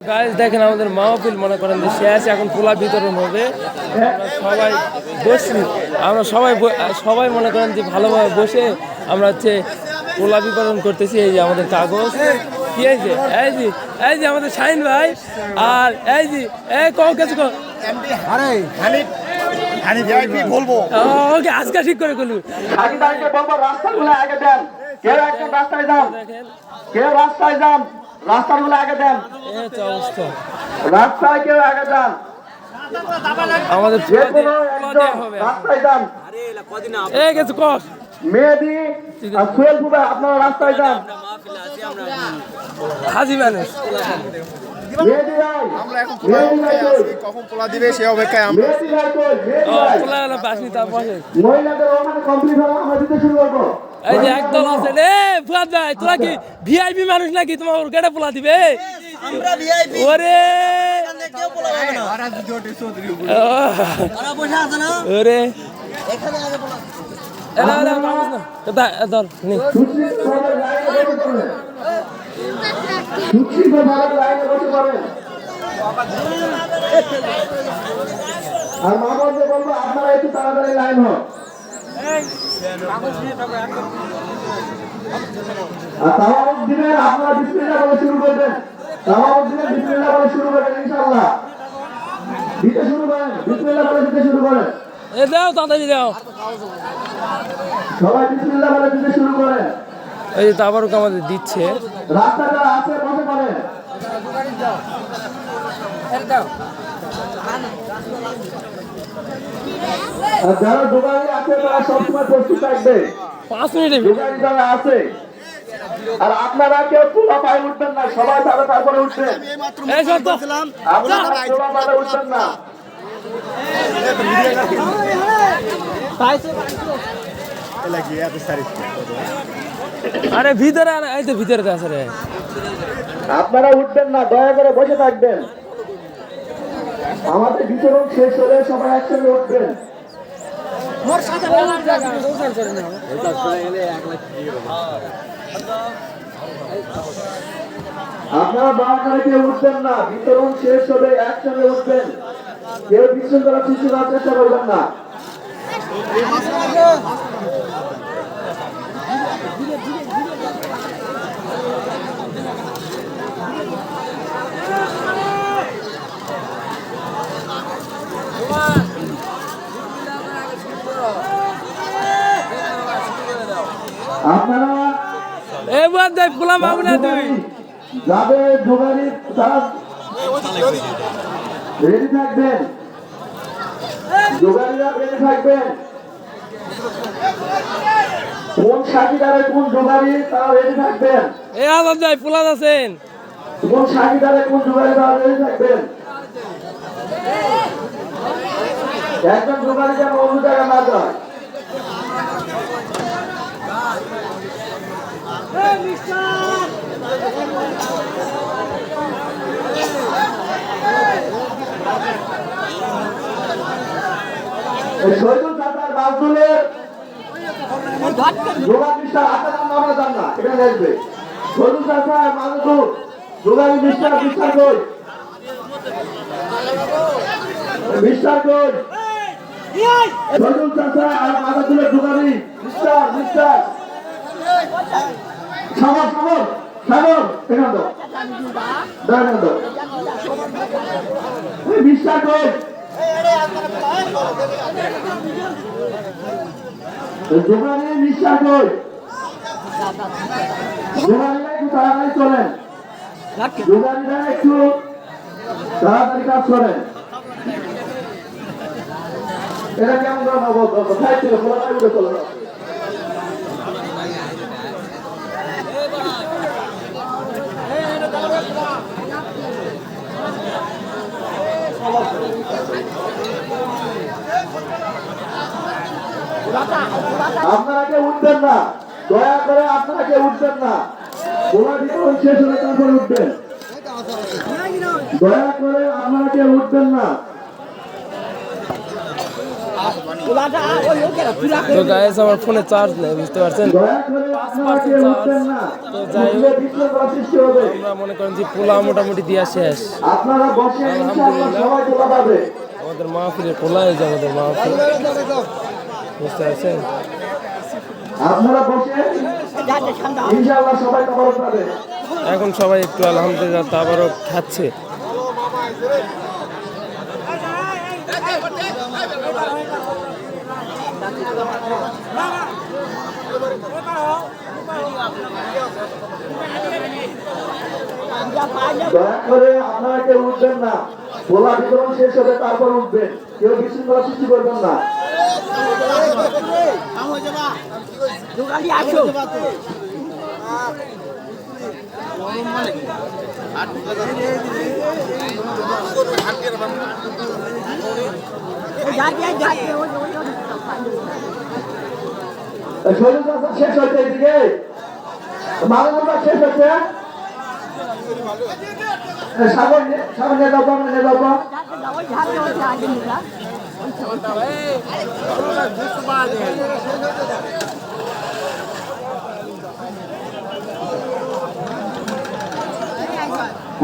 Guys দেখেন আমাদের মাহফিল মনে করেন যে শেষ, এখন পোলা বিতরণ হবে। আমরা সবাই বসছি, আমরা সবাই মনে করেন যে ভালোভাবে বসে আমরা হচ্ছে পোলা বিতরণ করতেছি। এই যে আমাদের কাগজ, কি হয়েছে, এই যে আমাদের শাহিন ভাই, আর এই যে কিছু ওকে আজকে ঠিক করে করলু। রাস্তাগুলো আগে দেন, কেউ একজন রাস্তায় যান, কেউ রাস্তায় যান, রাস্তাগুলো আগে দেন, রাস্তায় কেউ আগে যান, আমাদের রাস্তায় যান। কিছু কস মেহেদি আর সোহেল ফুবা আপনারা রাস্তায় যান। হাজি মানুষ মেহেদি ভাই, মেহেদি ভাই কখন পোলা দিবে সে অপেক্ষায় আমরা। মেহেদি ভাই কই, মেহেদি ভাই পোলা গেল বাসনি তার পাশে মহিলাদের ওখানে কমপ্লিট হলো, আমরা দিতে শুরু করবো। এই যে একদল আছে রে ফুয়াদ ভাই, তোরা কি ভিআইপি মানুষ নাকি তোমার কেটে পোলা দিবে? আমরা ভিআইপি ওরে কেউ পোলা হবে না। ওরা বসে আছে না ওরে এখানে আগে পোলা এরা কাগজ না ধর নি সুশীল ভাবে লাইনে বসে পড়েন, সুশীল ভাবে লাইনে বসে পড়েন। আর মামাকে বলবো আপনারা একটু তাড়াতাড়ি লাইন হন। আর তাওয়াবুদ দিনের আপনারা বিসমিল্লাহ বলে শুরু করবেন, তাওয়াবুদ দিনের বিসমিল্লাহ বলে শুরু করবেন ইনশাআল্লাহ। দিতে শুরু করেন, বিসমিল্লাহ বলে দিতে শুরু করেন, এ দাও তাড়াতাড়ি দাও। সবাই বিসমিল্লাহ বলে দিতে শুরু করেন। এই যে তাবারুক আমাদের দিচ্ছে। রাস্তাটা আছে বসে পড়েন। আর যারা দোকানে আছে তারা সবসময় প্রস্তুত থাকবে। 5 মিনিটে দোকানে যারা আছে, আর আপনারা কেউ পোলা পায়ে উঠবেন না, সবাই তারপরে উঠবেন। এই সত্য আপনারা পোলা পায়ে উঠবেন না। আরে ভিতরে এই তো ভিতরে আছে রে। আপনারা উঠবেন না, দয়া করে বসে থাকবেন। আমাদের বিতরণ শেষ হলে সবাই একসঙ্গে উঠবেন। আপনারা দয়া করে কেউ উঠবেন না, বিতরণ শেষ হলে একসঙ্গে উঠবেন। কেউ বিশৃঙ্খলা সৃষ্টি করার চেষ্টা করবেন না। আপনারা পোলা পাবো না তুই। যাদের দোকানি তারা রেডি থাকবেন, দোকানিরা রেডি থাকবেন। কোন সাথীদারে কোন দোকানি তারা রেডি থাকবেন, এ আজাদ ভাই পোলা আছেন। কোন সাথীদারে কোন দোকানি তারা রেডি থাকবেন। একজন দোকানি যেন অন্য জায়গায় না যায়। শহীদুল চাচার বাসদুলের যোগা মিস্টার আপনার নাম জান না, এখানে আসবে। শহীদুল চাচা মাদুর যোগা মিস্টার কই, মিস্টার কই, শহীদুল চাচা আর মাদুরের যোগানি মিস্টার সাগর এখান তো দেখেন তো মিস্টার কই, দোকানে মিস্টার কই, দোকানিরা একটু তাড়াতাড়ি চলেন, দোকানিরা একটু তাড়াতাড়ি কাজ করেন। এটা কেমন ধরনের কোথায় ছিল কোথায় উঠে চলে যাও। আপনারা কেউ উঠবেন না, দয়া করে আপনারা কেউ উঠবেন না। পোলা বিতরণ শেষ হলে তারপরে উঠবেন, দয়া করে আপনারা কেউ উঠবেন না। তো গাইস আমার ফোনে চার্জ নেই, বুঝতে পারছেন। দয়া করে আপনারা কেউ উঠবেন না। তো যাই হোক, উঠলে বিশৃঙ্খলা সৃষ্টি হবে। আমরা মনে করেন যে পোলা মোটামুটি দিয়া শেষ। আপনারা বসে ইনশাআল্লাহ সবাই পোলা পাবে। আমাদের মাহফিলের পোলা এই যে আমাদের মাহফিল, বুঝতে পারছেন। আপনারা বসে ইনশাআল্লাহ সবাই কবর পাবে। এখন সবাই একটু আলহামদুলিল্লাহ তাবারক খাচ্ছে। দয়া করে আপনারা কেউ উঠবেন না। পোলা বিতরণ শেষ হবে, তারপর উঠবেন। কেউ বিশৃঙ্খলা সৃষ্টি করবেন না। শরীর চর্চা শেষ হচ্ছে এদিকে, মানবতা শেষ হচ্ছে। সামনে সামনে যাবো, নিয়ে যাবো।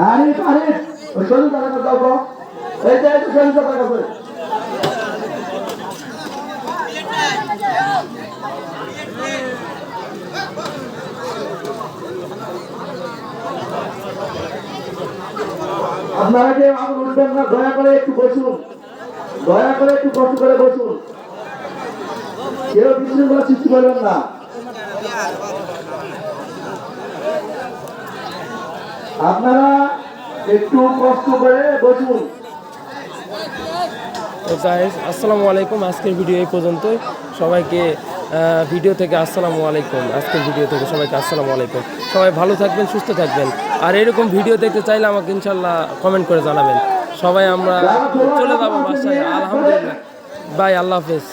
আরিফ আরিফ শরীর চর্চা যাবো। এই যে শরীর চর্চা করবে। আপনারা কেউ আগুন উঠবেন না, দয়া করে একটু বসুন। দয়া করে একটু কষ্ট করে বসুন। কেউ বিশৃঙ্খলা সৃষ্টি করবেন না। আপনারা একটু কষ্ট করে বসুন। তো গাইস আসসালামু আলাইকুম, আজকের ভিডিও এই পর্যন্তই। সবাইকে ভিডিও থেকে আসসালামু আলাইকুম, আজকের ভিডিও থেকে সবাইকে আসসালামু আলাইকুম। সবাই ভালো থাকবেন, সুস্থ থাকবেন। আর এরকম ভিডিও দেখতে চাইলে আমাকে ইনশাল্লাহ কমেন্ট করে জানাবেন। সবাই আমরা চলে যাবো বাসায়, আলহামদুলিল্লাহ। বাই, আল্লাহ হাফেজ।